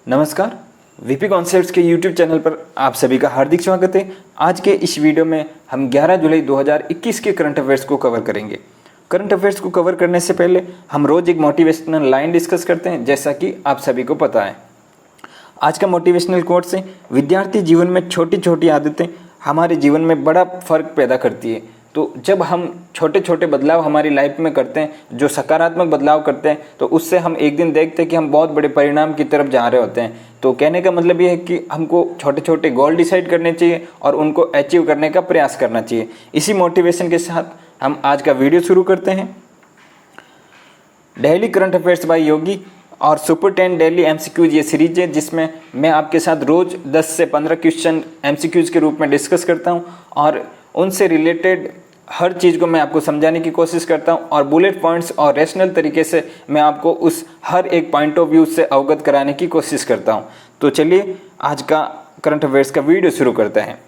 नमस्कार, VP concepts के YouTube channel पर आप सभी का हार्दिक स्वागत है। आज के इस वीडियो में हम 11 जुलाई 2021 के करंट अफेयर्स को कवर करेंगे। करंट अफेयर्स को कवर करने से पहले हम रोज एक मोटिवेशनल लाइन डिस्कस करते हैं, जैसा कि आप सभी को पता है। आज का मोटिवेशनल कोट्स है, विद्यार्थी जीवन में छोटी छोटी आदतें हमारे जीवन में बड़ा फर्क पैदा करती है। तो जब हम छोटे छोटे बदलाव हमारी लाइफ में करते हैं, जो सकारात्मक बदलाव करते हैं, तो उससे हम एक दिन देखते हैं कि हम बहुत बड़े परिणाम की तरफ जा रहे होते हैं। तो कहने का मतलब ये है कि हमको छोटे छोटे गोल डिसाइड करने चाहिए और उनको अचीव करने का प्रयास करना चाहिए। इसी मोटिवेशन के साथ हम आज का वीडियो शुरू करते हैं। डेली करंट अफेयर्स बाय योगी और सुपर 10 डेली एमसीक्यूज ये सीरीज है, जिसमें मैं आपके साथ रोज 10 से 15 क्वेश्चन एमसीक्यूज के रूप में डिस्कस करता हूं और उनसे रिलेटेड हर चीज़ को मैं आपको समझाने की कोशिश करता हूं और बुलेट पॉइंट्स और रैशनल तरीके से मैं आपको उस हर एक पॉइंट ऑफ व्यू से अवगत कराने की कोशिश करता हूं। तो चलिए आज का करंट अफेयर्स का वीडियो शुरू करते हैं।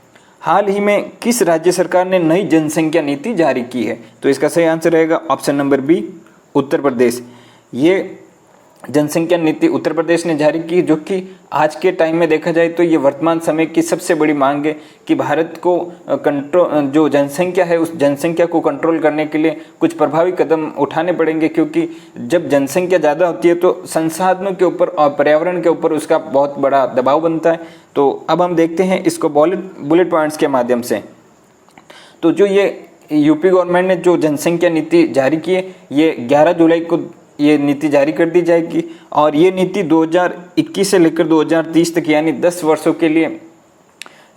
हाल ही में किस राज्य सरकार ने नई जनसंख्या नीति जारी की है? तो इसका सही आंसर रहेगा option number B, Uttar Pradesh. ये जनसंख्या नीति उत्तर प्रदेश ने जारी की, जो कि आज के टाइम में देखा जाए तो ये वर्तमान समय की सबसे बड़ी मांग है कि भारत को जो जनसंख्या है उस जनसंख्या को कंट्रोल करने के लिए कुछ प्रभावी कदम उठाने पड़ेंगे, क्योंकि जब जनसंख्या ज़्यादा होती है तो संसाधनों के ऊपर और पर्यावरण के ऊपर उसका बहुत बड़ा दबाव बनता है। तो अब हम देखते हैं इसको बुलेट पॉइंट्स के माध्यम से। तो जो ये यूपी गवर्नमेंट ने जो जनसंख्या नीति जारी की है, ये 11 जुलाई को ये नीति जारी कर दी जाएगी और ये नीति 2021 से लेकर 2030 तक यानी 10 वर्षों के लिए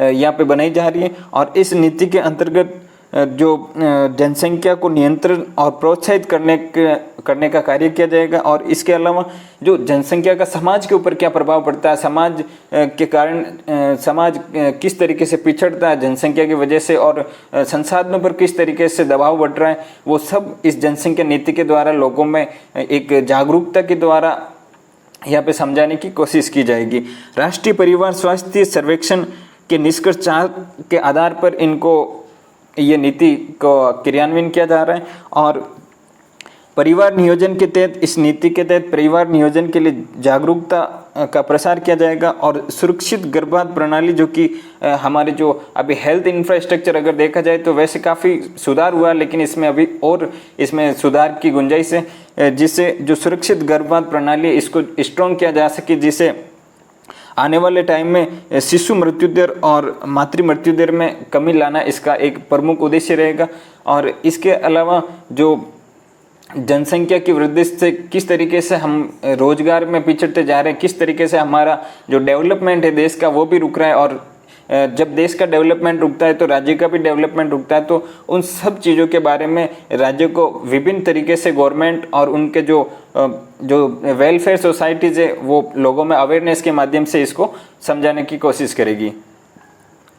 यहाँ पे बनाई जा रही है। और इस नीति के अंतर्गत जो जनसंख्या को नियंत्रण और प्रोत्साहित करने का कार्य किया जाएगा। और इसके अलावा जो जनसंख्या का समाज के ऊपर क्या प्रभाव पड़ता है, समाज के कारण समाज किस तरीके से पिछड़ता है जनसंख्या की वजह से, और संसाधनों पर किस तरीके से दबाव बढ़ रहा है, वो सब इस जनसंख्या नीति के द्वारा लोगों में एक जागरूकता के द्वारा यहाँ पे समझाने की कोशिश की जाएगी। राष्ट्रीय परिवार स्वास्थ्य सर्वेक्षण के निष्कर्ष 4 के आधार पर इनको ये नीति को क्रियान्वयन किया जा रहा है। और परिवार नियोजन के तहत इस नीति के तहत परिवार नियोजन के लिए जागरूकता का प्रसार किया जाएगा। और सुरक्षित गर्भाधान प्रणाली, जो कि हमारे जो अभी हेल्थ इंफ्रास्ट्रक्चर अगर देखा जाए तो वैसे काफ़ी सुधार हुआ, लेकिन इसमें अभी और इसमें सुधार की गुंजाइश है, जिससे जो सुरक्षित गर्भाधान प्रणाली है इसको स्ट्रॉन्ग किया जा सके, जिसे आने वाले टाइम में शिशु मृत्यु दर और मातृ मृत्यु दर में कमी लाना इसका एक प्रमुख उद्देश्य रहेगा। और इसके अलावा जो जनसंख्या की वृद्धि से किस तरीके से हम रोजगार में पिछड़ते जा रहे हैं, किस तरीके से हमारा जो डेवलपमेंट है देश का वो भी रुक रहा है, और जब देश का डेवलपमेंट रुकता है तो राज्य का भी डेवलपमेंट रुकता है। तो उन सब चीज़ों के बारे में राज्य को विभिन्न तरीके से गवर्नमेंट और उनके जो वेलफेयर सोसाइटीज़ है वो लोगों में अवेयरनेस के माध्यम से इसको समझाने की कोशिश करेगी।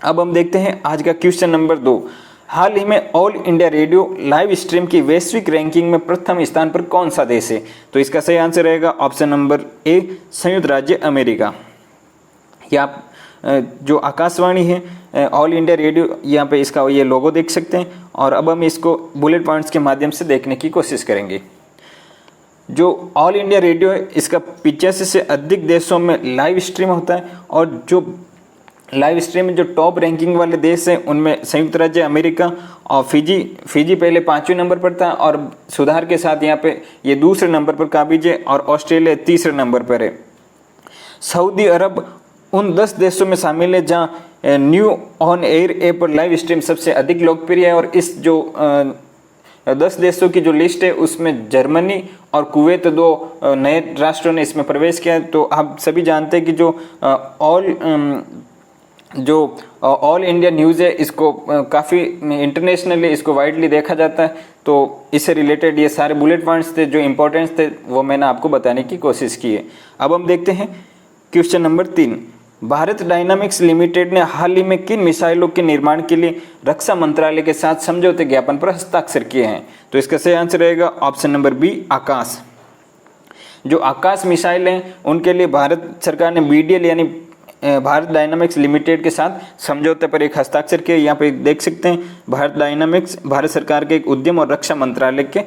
अब हम देखते हैं आज का क्वेश्चन नंबर 2। हाल ही में all India radio live stream की वैश्विक रैंकिंग में प्रथम स्थान पर कौन सा देश है? तो इसका सही आंसर रहेगा ऑप्शन नंबर ए, संयुक्त राज्य अमेरिका। या जो आकाशवाणी है ऑल इंडिया रेडियो, यहाँ पे इसका ये लोगो देख सकते हैं। और अब हम इसको बुलेट पॉइंट्स के माध्यम से देखने की कोशिश करेंगे। जो ऑल इंडिया रेडियो है इसका 85 से अधिक देशों में लाइव स्ट्रीम होता है। और जो लाइव स्ट्रीम में जो टॉप रैंकिंग वाले देश हैं उनमें संयुक्त राज्य अमेरिका और फिजी पहले 5वें नंबर पर था, और सुधार के साथ यहाँ पे ये दूसरे नंबर पर काबिज है, और ऑस्ट्रेलिया तीसरे नंबर पर है। सऊदी अरब उन 10 देशों में शामिल है जहाँ न्यू ऑन एयर ऐप पर लाइव स्ट्रीम सबसे अधिक लोकप्रिय है। और इस जो 10 देशों की जो लिस्ट है उसमें जर्मनी और कुवैत 2 नए राष्ट्रों ने इसमें प्रवेश किया है। तो आप सभी जानते हैं कि जो ऑल इंडिया न्यूज़ है इसको काफ़ी इंटरनेशनली इसको वाइडली देखा जाता है। तो इससे रिलेटेड ये सारे बुलेट पॉइंट्स थे जो इम्पोर्टेंस थे, वो मैंने आपको बताने की कोशिश की है। अब हम देखते हैं question number 3। Bharat dynamics limited ने हाल ही में किन मिसाइलों के निर्माण के लिए रक्षा मंत्रालय के साथ समझौते ज्ञापन पर हस्ताक्षर किए हैं? तो इसका सही आंसर रहेगा ऑप्शन नंबर बी, आकाश। जो आकाश मिसाइल हैं उनके लिए भारत सरकार ने BDL यानी भारत डायनामिक्स लिमिटेड के साथ समझौते पर एक हस्ताक्षर किए। यहाँ पे देख सकते हैं भारत डायनामिक्स भारत सरकार के एक उद्यम और रक्षा मंत्रालय के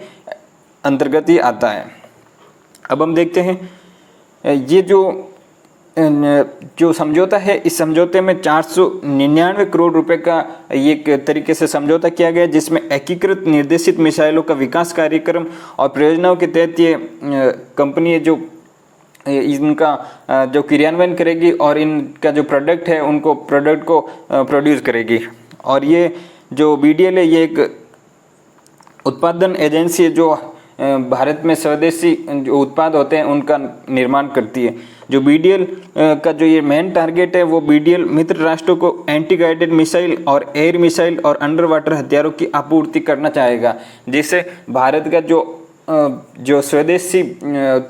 अंतर्गत ही आता है। अब हम देखते हैं ये जो जो समझौता है, इस समझौते में 499 करोड़ रुपए का एक तरीके से समझौता किया गया, जिसमें एकीकृत निर्देशित मिसाइलों का विकास कार्यक्रम और परियोजनाओं के तहत ये कंपनी है जो इनका जो क्रियान्वयन करेगी और इनका जो प्रोडक्ट है उनको प्रोडक्ट को प्रोड्यूस करेगी। और ये जो BDL है ये एक उत्पादन एजेंसी है जो भारत में स्वदेशी जो उत्पाद होते हैं उनका निर्माण करती है। जो BDL का जो ये मेन टारगेट है वो BDL मित्र राष्ट्रों को एंटी गाइडेड मिसाइल और एयर मिसाइल और अंडर वाटर हथियारों की आपूर्ति करना चाहेगा, जिससे भारत का जो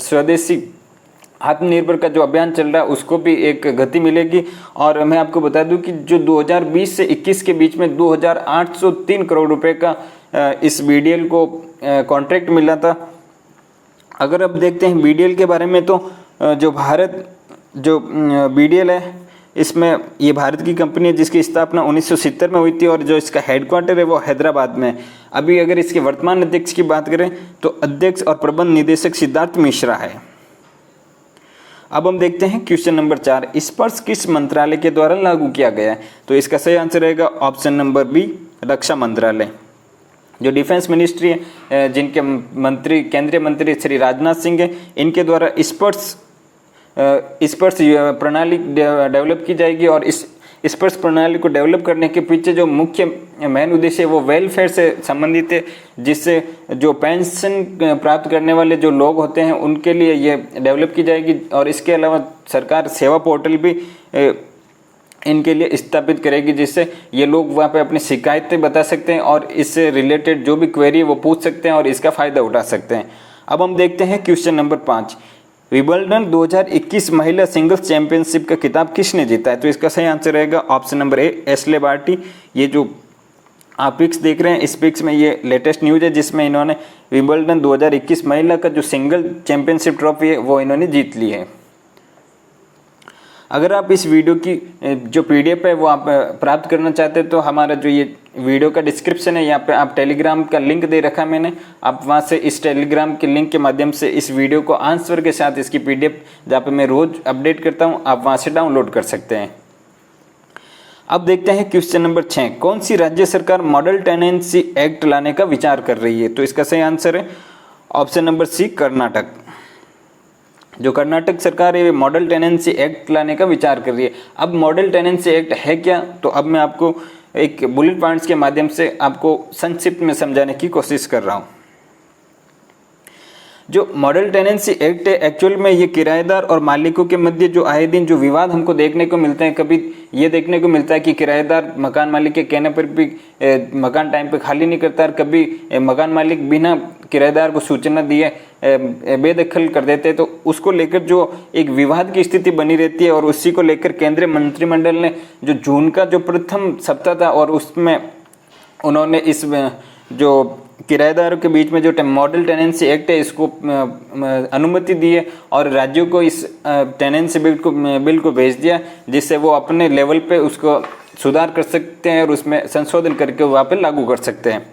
स्वदेशी आत्मनिर्भर का जो अभियान चल रहा है उसको भी एक गति मिलेगी। और मैं आपको बता दूं कि जो 2020 से 21 के बीच में 2803 करोड़ रुपए का इस BDL को कॉन्ट्रैक्ट मिला था। अगर अब देखते हैं BDL के बारे में, तो जो BDL है इसमें ये भारत की कंपनी है जिसकी स्थापना 1970 में हुई थी और जो इसका हेडक्वार्टर है वो हैदराबाद में। अभी अगर इसके वर्तमान अध्यक्ष की बात करें तो अध्यक्ष और प्रबंध निदेशक सिद्धार्थ मिश्रा है। अब हम देखते हैं क्वेश्चन नंबर 4, स्पर्श किस मंत्रालय के द्वारा लागू किया गया है? तो इसका सही आंसर रहेगा ऑप्शन नंबर बी, रक्षा मंत्रालय। जो डिफेंस मिनिस्ट्री है जिनके मंत्री केंद्रीय मंत्री श्री राजनाथ सिंह है, इनके द्वारा स्पर्श प्रणाली डेवलप की जाएगी। और इस स्पर्श प्रणाली को डेवलप करने के पीछे जो मुख्य मेन उद्देश्य है वो वेलफेयर से संबंधित है, जिससे जो पेंशन प्राप्त करने वाले जो लोग होते हैं उनके लिए ये डेवलप की जाएगी। और इसके अलावा सरकार सेवा पोर्टल भी इनके लिए स्थापित करेगी, जिससे ये लोग वहाँ पे अपनी शिकायतें बता सकते हैं और इससे रिलेटेड जो भी क्वेरी है वो पूछ सकते हैं और इसका फ़ायदा उठा सकते हैं। अब हम देखते हैं क्वेश्चन नंबर 5, विंबलडन 2021 महिला सिंगल्स चैंपियनशिप का खिताब किसने जीता है? तो इसका सही आंसर रहेगा option number A, Ashleigh Barty. ये जो आप पिक्स देख रहे हैं, इस पिक्स में ये लेटेस्ट न्यूज़ है जिसमें इन्होंने विंबलडन 2021 महिला का जो सिंगल चैंपियनशिप ट्रॉफी है वो इन्होंने जीत ली है। अगर आप इस वीडियो की जो PDF है वो आप प्राप्त करना चाहते हैं तो हमारा जो ये वीडियो का डिस्क्रिप्शन है यहाँ पे आप टेलीग्राम का लिंक दे रखा मैंने, आप वहाँ से इस टेलीग्राम के लिंक के माध्यम से इस वीडियो को आंसर के साथ इसकी PDF जहाँ पे मैं रोज़ अपडेट करता हूँ आप वहाँ से डाउनलोड कर सकते हैं। अब देखते हैं क्वेश्चन नंबर 6, कौन सी राज्य सरकार मॉडल टेनेंसी एक्ट लाने का विचार कर रही है? तो इसका सही आंसर है ऑप्शन नंबर सी, कर्नाटक। जो कर्नाटक सरकार है मॉडल टेनेंसी एक्ट लाने का विचार कर रही है। अब मॉडल टेनेंसी एक्ट है क्या? तो अब मैं आपको एक बुलेट पॉइंट्स के माध्यम से आपको संक्षिप्त में समझाने की कोशिश कर रहा हूँ। जो मॉडल टेनेंसी एक्ट है एक्चुअल में ये किराएदार और मालिकों के मध्य जो आए दिन जो विवाद हमको देखने को मिलते हैं, कभी ये देखने को मिलता है कि किराएदार मकान मालिक के कहने पर भी मकान टाइम पे खाली नहीं करता, और कभी मकान मालिक बिना किराएदार को सूचना दिए बेदखल कर देते हैं। तो उसको लेकर जो एक विवाद की स्थिति बनी रहती है और उसी को लेकर केंद्रीय मंत्रिमंडल ने जो जून का जो प्रथम सप्ताह था और उसमें उन्होंने इस जो किराएदारों के बीच में जो मॉडल टेनेंसी एक्ट है इसको अनुमति दी है और राज्यों को इस टेनेंसी बिल को भेज दिया, जिससे वो अपने लेवल पे उसको सुधार कर सकते हैं और उसमें संशोधन करके वहाँ पे लागू कर सकते हैं।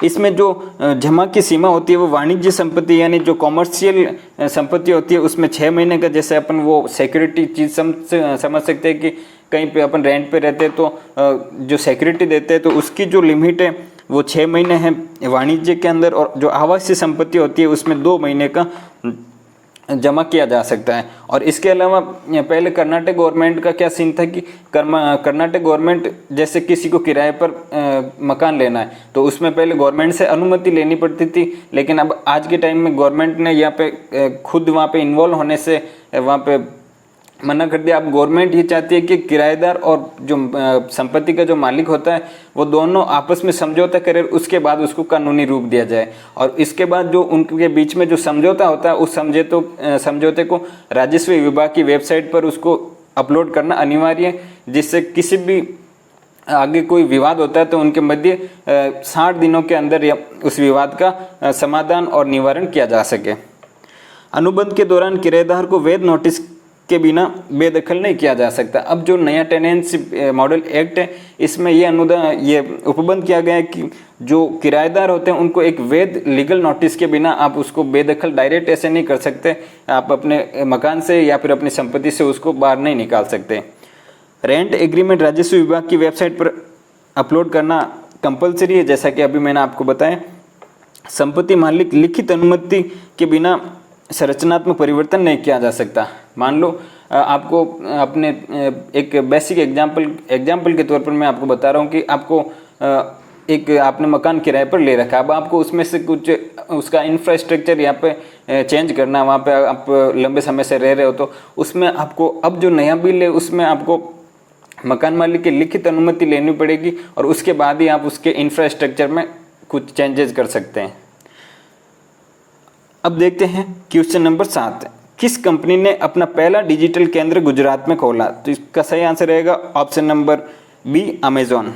इसमें जो जमा की सीमा होती है वो वाणिज्य संपत्ति यानी जो कॉमर्शियल संपत्ति होती है उसमें 6 महीने का, जैसे अपन वो सिक्योरिटी चीज़ समझ सकते हैं कि कहीं पे अपन रेंट पे रहते हैं तो जो सिक्योरिटी देते हैं तो उसकी जो लिमिट है वो 6 महीने है वाणिज्य के अंदर, और जो आवासीय संपत्ति होती है उसमें 2 महीने का जमा किया जा सकता है। और इसके अलावा पहले कर्नाटक गवर्नमेंट का क्या सीन था कि कर्नाटक गवर्नमेंट जैसे किसी को किराए पर मकान लेना है तो उसमें पहले गवर्नमेंट से अनुमति लेनी पड़ती थी, लेकिन अब आज के टाइम में गवर्नमेंट ने यहाँ पे खुद वहाँ पे इन्वॉल्व होने से वहाँ पे मना कर दिया। अब गवर्नमेंट ये चाहती है कि किराएदार और जो संपत्ति का जो मालिक होता है वो दोनों आपस में समझौता करें, उसके बाद उसको कानूनी रूप दिया जाए। और इसके बाद जो उनके बीच में जो समझौता होता है उस समझौते को राजस्व विभाग की वेबसाइट पर उसको अपलोड करना अनिवार्य है, जिससे किसी भी आगे कोई विवाद होता है तो उनके मध्य 60 दिनों के अंदर उस विवाद का समाधान और निवारण किया जा सके। अनुबंध के दौरान किराएदार को वैध नोटिस के बिना बेदखल नहीं किया जा सकता। अब जो नया टेनेंसी मॉडल एक्ट है, इसमें ये उपबंध किया गया है कि जो किराएदार होते हैं उनको एक वैध लीगल नोटिस के बिना आप उसको बेदखल डायरेक्ट ऐसे नहीं कर सकते, आप अपने मकान से या फिर अपनी संपत्ति से उसको बाहर नहीं निकाल सकते। रेंट एग्रीमेंट राजस्व विभाग की वेबसाइट पर अपलोड करना कंपलसरी है, जैसा कि अभी मैंने आपको बताया। संपत्ति मालिक लिखित अनुमति के बिना संरचनात्मक परिवर्तन नहीं किया जा सकता। मान लो आपको अपने एक बेसिक एग्जाम्पल के तौर पर मैं आपको बता रहा हूँ कि आपको एक आपने मकान किराए पर ले रखा है। अब आपको उसमें से कुछ उसका इंफ्रास्ट्रक्चर यहाँ पे चेंज करना, वहाँ पे आप लंबे समय से रह रहे हो, तो उसमें आपको अब जो नया बिल है उसमें आपको मकान मालिक की लिखित अनुमति लेनी पड़ेगी और उसके बाद ही आप उसके इंफ्रास्ट्रक्चर में कुछ चेंजेस कर सकते हैं। अब देखते हैं क्वेश्चन नंबर 7, किस कंपनी ने अपना पहला डिजिटल केंद्र गुजरात में खोला? तो इसका सही आंसर रहेगा ऑप्शन नंबर बी, अमेजॉन।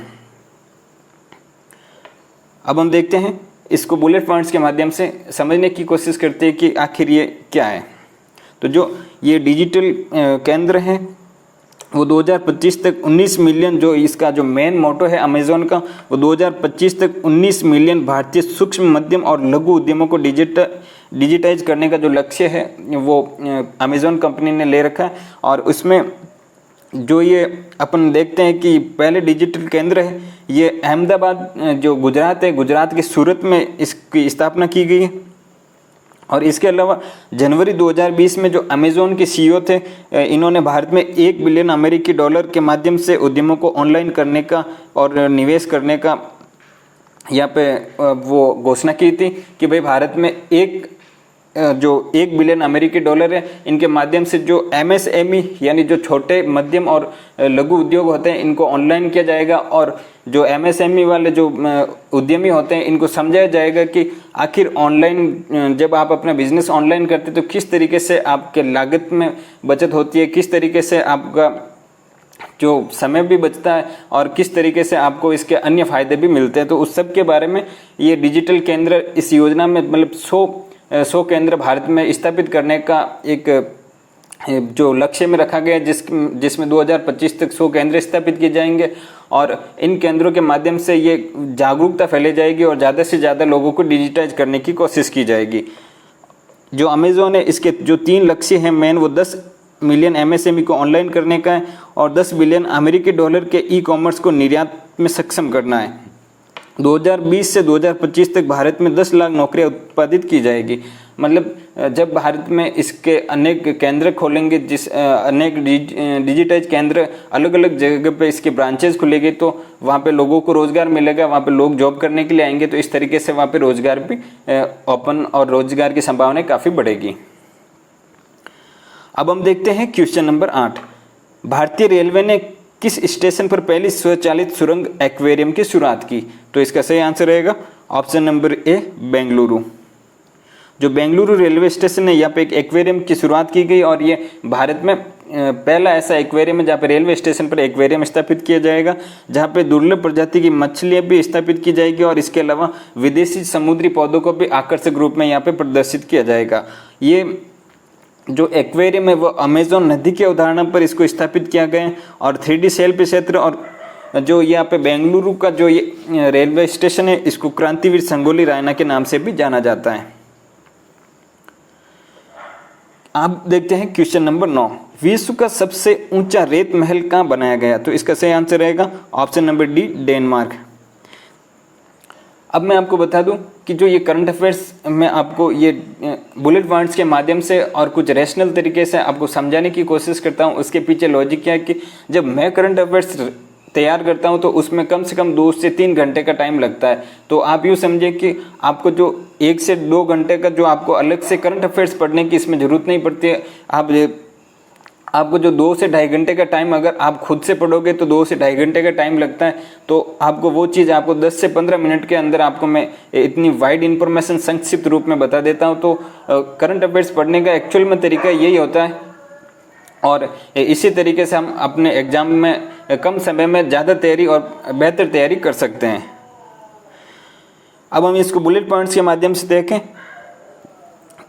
अब हम देखते हैं इसको बुलेट पॉइंट्स के माध्यम से समझने की कोशिश करते हैं कि आखिर ये क्या है। तो जो ये डिजिटल केंद्र है वो 2025 तक 19 मिलियन, जो इसका जो मेन मोटो है अमेजॉन का, वो 2025 तक 19 मिलियन भारतीय सूक्ष्म मध्यम और लघु उद्यमों को डिजिटाइज करने का जो लक्ष्य है वो अमेजॉन कंपनी ने ले रखा है। और उसमें जो ये अपन देखते हैं कि पहले डिजिटल केंद्र है ये अहमदाबाद जो गुजरात है, गुजरात के सूरत में इसकी स्थापना की गई है। और इसके अलावा जनवरी 2020 में जो अमेजॉन के सीईओ थे, इन्होंने भारत में $1 बिलियन अमेरिकी डॉलर के माध्यम से उद्यमों को ऑनलाइन करने का और निवेश करने का यहाँ पे वो घोषणा की थी कि भाई भारत में जो 1 बिलियन अमेरिकी डॉलर है, इनके माध्यम से जो MSME यानी जो छोटे मध्यम और लघु उद्योग होते हैं इनको ऑनलाइन किया जाएगा। और जो MSME वाले जो उद्यमी होते हैं इनको समझाया जाएगा कि आखिर ऑनलाइन जब आप अपना बिजनेस ऑनलाइन करते हैं तो किस तरीके से आपके लागत में बचत होती है, किस तरीके से आपका जो समय भी बचता है और किस तरीके से आपको इसके अन्य फायदे भी मिलते हैं। तो उस सब के बारे में ये डिजिटल केंद्र इस योजना में मतलब 100 केंद्र भारत में स्थापित करने का एक जो लक्ष्य में रखा गया है, जिसमें 2025 तक 100 केंद्र स्थापित किए जाएंगे। और इन केंद्रों के माध्यम से ये जागरूकता फैलाई जाएगी और ज़्यादा से ज़्यादा लोगों को डिजिटाइज करने की कोशिश की जाएगी। जो अमेजोन है इसके जो 3 लक्ष्य हैं मेन, वो 10 मिलियन MSME को ऑनलाइन करने का है और 10 बिलियन अमेरिकी डॉलर के ई-कॉमर्स को निर्यात में सक्षम करना है। 2020 से 2025 तक भारत में 10 लाख नौकरियां उत्पादित की जाएगी। मतलब जब भारत में इसके अनेक केंद्र खोलेंगे, अनेक डिजिटाइज केंद्र अलग अलग जगह पे इसके ब्रांचेस खुलेंगे, तो वहाँ पे लोगों को रोजगार मिलेगा, वहाँ पे लोग जॉब करने के लिए आएंगे। तो इस तरीके से वहाँ पे रोजगार भी ओपन और रोजगार की संभावना काफ़ी बढ़ेगी। अब हम देखते हैं क्वेश्चन नंबर 8, भारतीय रेलवे ने किस स्टेशन पर पहली स्वचालित सुरंग एक्वेरियम की शुरुआत की? तो इसका सही आंसर रहेगा ऑप्शन नंबर ए, बेंगलुरु। जो बेंगलुरु रेलवे स्टेशन है यहाँ पे एक एक्वेरियम की शुरुआत की गई और ये भारत में पहला ऐसा एक्वेरियम है जहाँ पे रेलवे स्टेशन पर एक्वेरियम स्थापित किया जाएगा, जहाँ पे दुर्लभ प्रजाति की मछलियाँ भी स्थापित की जाएगी और इसके अलावा विदेशी समुद्री पौधों को भी आकर्षक रूप में यहाँ पे प्रदर्शित किया जाएगा। ये जो एक्वेरियम है वो अमेजॉन नदी के उदाहरण पर इसको स्थापित किया गया है और 3D शिल्प क्षेत्र और जो यहाँ पे बेंगलुरु का जो ये रेलवे स्टेशन है इसको क्रांतिवीर संगोली रायना के नाम से भी जाना जाता है। आप देखते हैं क्वेश्चन नंबर 9, विश्व का सबसे ऊंचा रेत महल कहाँ बनाया गया? तो इसका सही आंसर रहेगा ऑप्शन नंबर डी, डेनमार्क। अब मैं आपको बता दूं कि जो ये करंट अफेयर्स मैं आपको ये बुलेट पॉइंट्स के माध्यम से और कुछ रैशनल तरीके से आपको समझाने की कोशिश करता हूं। उसके पीछे लॉजिक क्या है कि जब मैं करंट अफेयर्स तैयार करता हूं तो उसमें कम से कम 2 से 3 घंटे का टाइम लगता है। तो आप यूँ समझे कि आपको जो 1 से 2 घंटे का जो आपको अलग से करंट अफेयर्स पढ़ने की इसमें ज़रूरत नहीं पड़ती है। आपको जो 2 से ढाई घंटे का टाइम अगर आप खुद से पढ़ोगे तो 2 से ढाई घंटे का टाइम लगता है। तो आपको वो चीज़ आपको 10 से 15 मिनट के अंदर आपको मैं इतनी वाइड इन्फॉर्मेशन संक्षिप्त रूप में बता देता हूँ। तो करंट अफेयर्स पढ़ने का एक्चुअल में तरीका यही होता है और इसी तरीके से हम अपने एग्जाम में कम समय में ज़्यादा तैयारी और बेहतर तैयारी कर सकते हैं। अब हम इसको बुलेट पॉइंट्स के माध्यम से देखें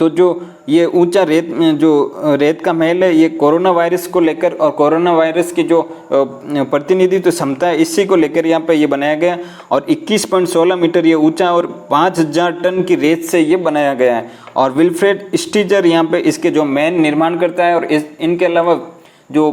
तो जो ये ऊंचा रेत का महल है, ये कोरोना वायरस को लेकर और कोरोना वायरस की जो प्रतिनिधित्व क्षमता है इसी को लेकर यहाँ पे ये बनाया गया। और 21.16 मीटर ये ऊंचा और 5000 टन की रेत से ये बनाया गया है। और विल्फ्रेड स्टीजर यहाँ पे इसके जो मेन निर्माण करता है। और इनके अलावा जो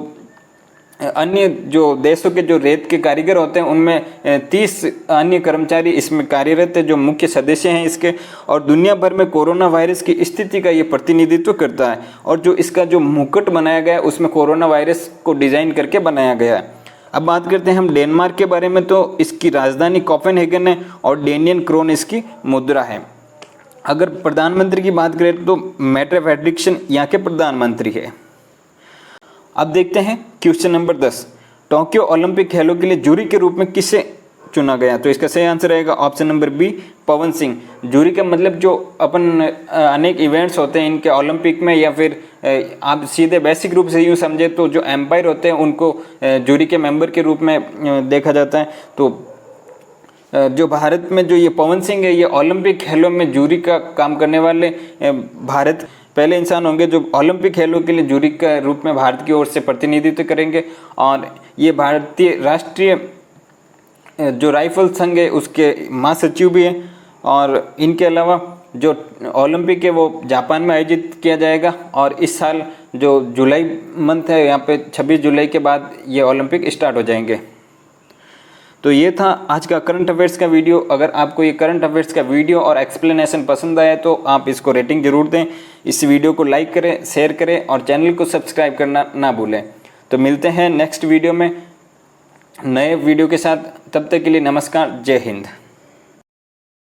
अन्य जो देशों के जो रेत के कारीगर होते हैं उनमें 30 अन्य कर्मचारी इसमें कार्यरत है जो मुख्य सदस्य हैं इसके। और दुनिया भर में कोरोना वायरस की स्थिति का ये प्रतिनिधित्व करता है। और जो इसका जो मुकुट बनाया गया है उसमें कोरोना वायरस को डिजाइन करके बनाया गया है। अब बात करते हैं हम डेनमार्क के बारे में, तो इसकी राजधानी कोपेनहेगन है और डेनियन क्रोन इसकी मुद्रा है। अगर प्रधानमंत्री की बात करें तो मेटे फ्रेडरिक्सन यहाँ के प्रधानमंत्री है। अब देखते हैं क्वेश्चन नंबर 10, टोक्यो ओलंपिक खेलों के लिए जूरी के रूप में किसे चुना गया? तो इसका सही आंसर रहेगा option number B, Pawan Singh. Jury का मतलब जो अपन अनेक इवेंट्स होते हैं इनके ओलंपिक में, या फिर आप सीधे बेसिक रूप से यूँ समझे तो जो एम्पायर होते हैं उनको जूरी के मेंबर के रूप में देखा जाता है। तो जो भारत में जो ये पवन सिंह है ये ओलंपिक खेलों में जूरी का काम करने वाले भारत पहले इंसान होंगे जो ओलंपिक खेलों के लिए जूरी के रूप में भारत की ओर से प्रतिनिधित्व करेंगे। और ये भारतीय राष्ट्रीय जो राइफल संघ है उसके महासचिव भी हैं। और इनके अलावा जो ओलंपिक है वो जापान में आयोजित किया जाएगा। और इस साल जो जुलाई मंथ है यहाँ पे 26 जुलाई के बाद ये ओलंपिक स्टार्ट हो जाएंगे। तो ये था आज का करंट अफेयर्स का वीडियो। अगर आपको ये करंट अफेयर्स का वीडियो और एक्सप्लेनेशन पसंद आया तो आप इसको रेटिंग जरूर दें, इस वीडियो को लाइक करें, शेयर करें और चैनल को सब्सक्राइब करना ना भूलें। तो मिलते हैं नेक्स्ट वीडियो में नए वीडियो के साथ, तब तक के लिए नमस्कार, जय हिंद।